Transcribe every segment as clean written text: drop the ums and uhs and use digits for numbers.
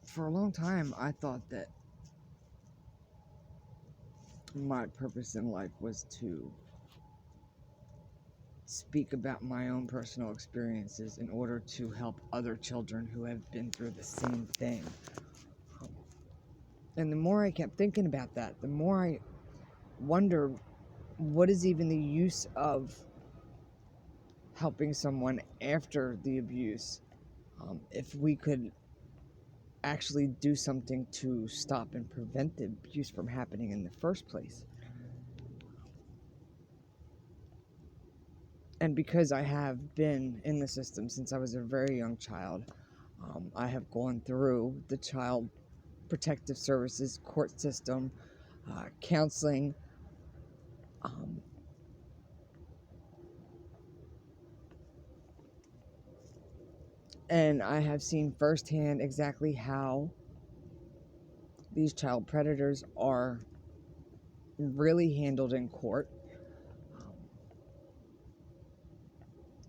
For a long time, I thought that my purpose in life was to speak about my own personal experiences in order to help other children who have been through the same thing. And the more I kept thinking about that, the more I wonder, what is even the use of helping someone after the abuse, if we could actually do something to stop and prevent the abuse from happening in the first place. And because I have been in the system since I was a very young child, I have gone through the child protective services, court system, counseling, and I have seen firsthand exactly how these child predators are really handled in court.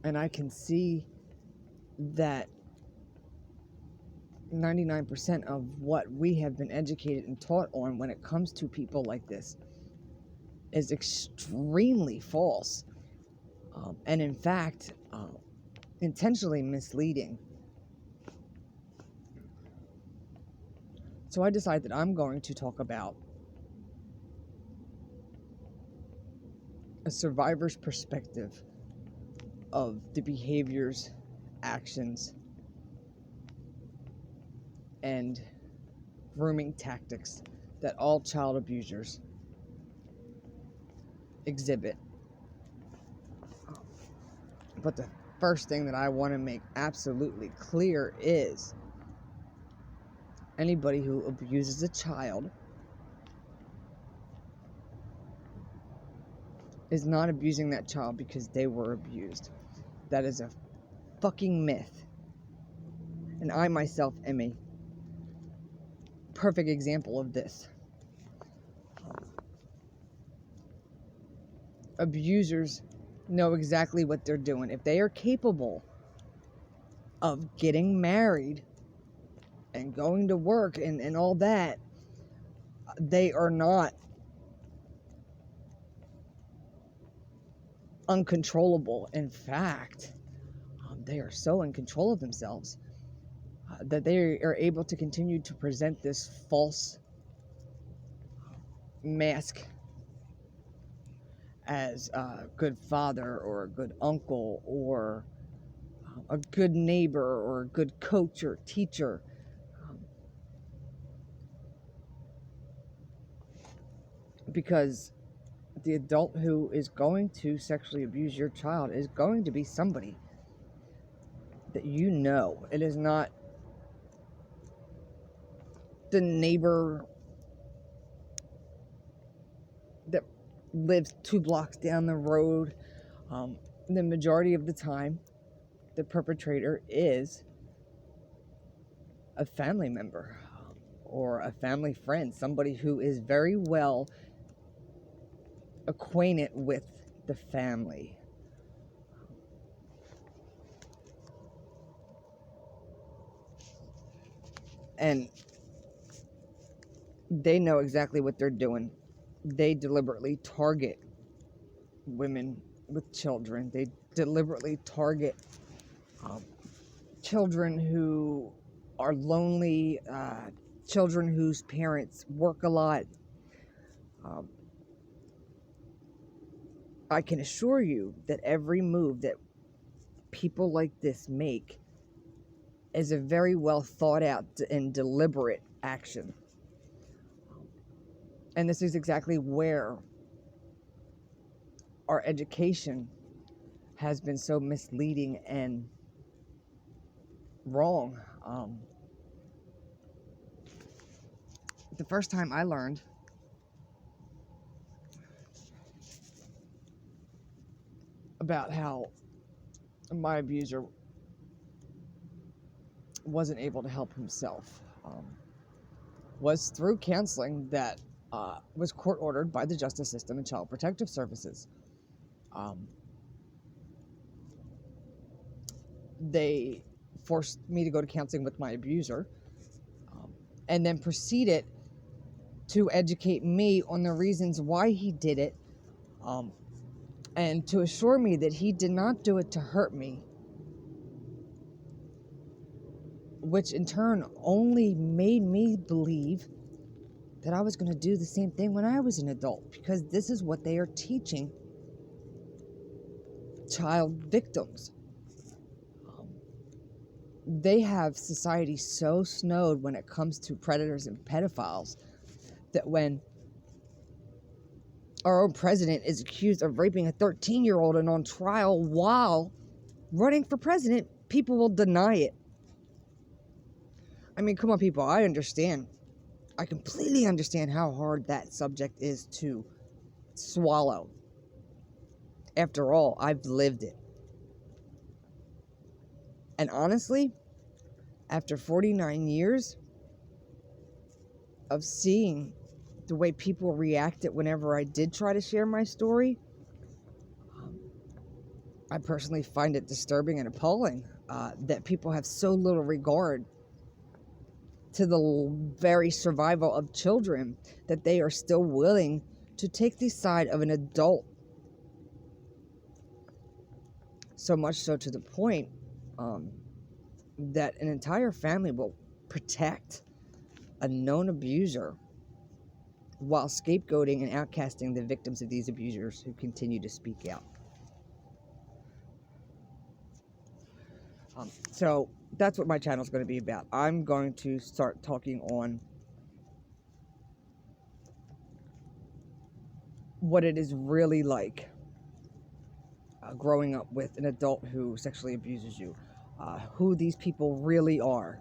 And I can see that 99% of what we have been educated and taught on when it comes to people like this is extremely false, and in fact, intentionally misleading. So I decided that I'm going to talk about a survivor's perspective of the behaviors, actions, and grooming tactics that all child abusers exhibit. But the first thing that I want to make absolutely clear is anybody who abuses a child is not abusing that child because they were abused. That is a fucking myth. And I myself am a perfect example of this. Abusers know exactly what they're doing. If they are capable of getting married and going to work and all that, they are not uncontrollable. In fact, they are so in control of themselves that they are able to continue to present this false mask as a good father or a good uncle or a good neighbor or a good coach or teacher. Because the adult who is going to sexually abuse your child is going to be somebody that you know. It is not the neighbor that lives 2 blocks down the road. The majority of the time, the perpetrator is a family member or a family friend, somebody who is very well acquainted with the family. And they know exactly what they're doing. They deliberately target women with children. They deliberately target children who are lonely, children whose parents work a lot. Um, I can assure you that every move that people like this make is a very well thought out and deliberate action. And this is exactly where our education has been so misleading and wrong. The first time I learned about how my abuser wasn't able to help himself was through counseling that was court ordered by the justice system and child protective services. They forced me to go to counseling with my abuser. and then proceeded to educate me on the reasons why he did it, and to assure me that he did not do it to hurt me, which in turn only made me believe that I was going to do the same thing when I was an adult, because this is what they are teaching child victims. They have society so snowed when it comes to predators and pedophiles that when our own president is accused of raping a 13-year-old and on trial while running for president, people will deny it. I mean, come on, people. I understand. I completely understand how hard that subject is to swallow. After all, I've lived it. And honestly, after 49 years of seeing the way people reacted whenever I did try to share my story, I personally find it disturbing and appalling that people have so little regard to the very survival of children that they are still willing to take the side of an adult. So much so to the point that an entire family will protect a known abuser while scapegoating and outcasting the victims of these abusers who continue to speak out. So that's what my channel is going to be about. I'm going to start talking on what it is really like growing up with an adult who sexually abuses you, who these people really are,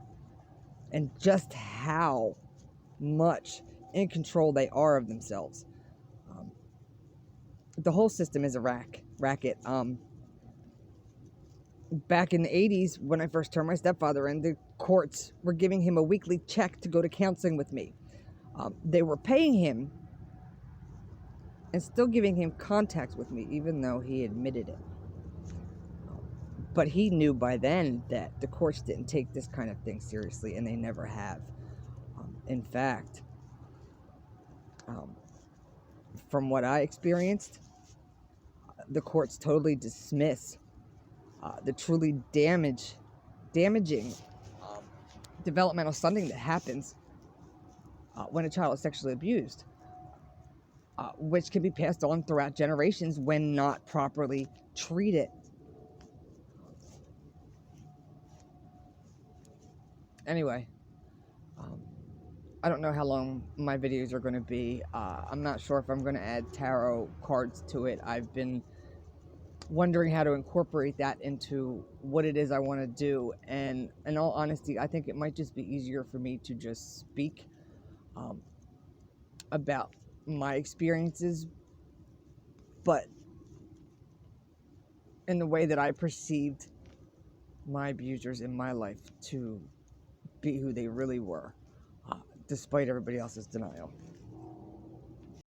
and just how much in control they are of themselves. The whole system is a racket. Back in the 80s, when I first turned my stepfather in, the courts were giving him a weekly check to go to counseling with me. They were paying him and still giving him contact with me, even though he admitted it. But he knew by then that the courts didn't take this kind of thing seriously, and they never have. In fact, from what I experienced, the courts totally dismiss the truly damaging developmental stunting that happens when a child is sexually abused, which can be passed on throughout generations when not properly treated. Anyway, I don't know how long my videos are going to be. I'm not sure if I'm going to add tarot cards to it. I've been wondering how to incorporate that into what it is I want to do. And in all honesty, I think it might just be easier for me to just speak about my experiences, but in the way that I perceived my abusers in my life to be who they really were, despite everybody else's denial.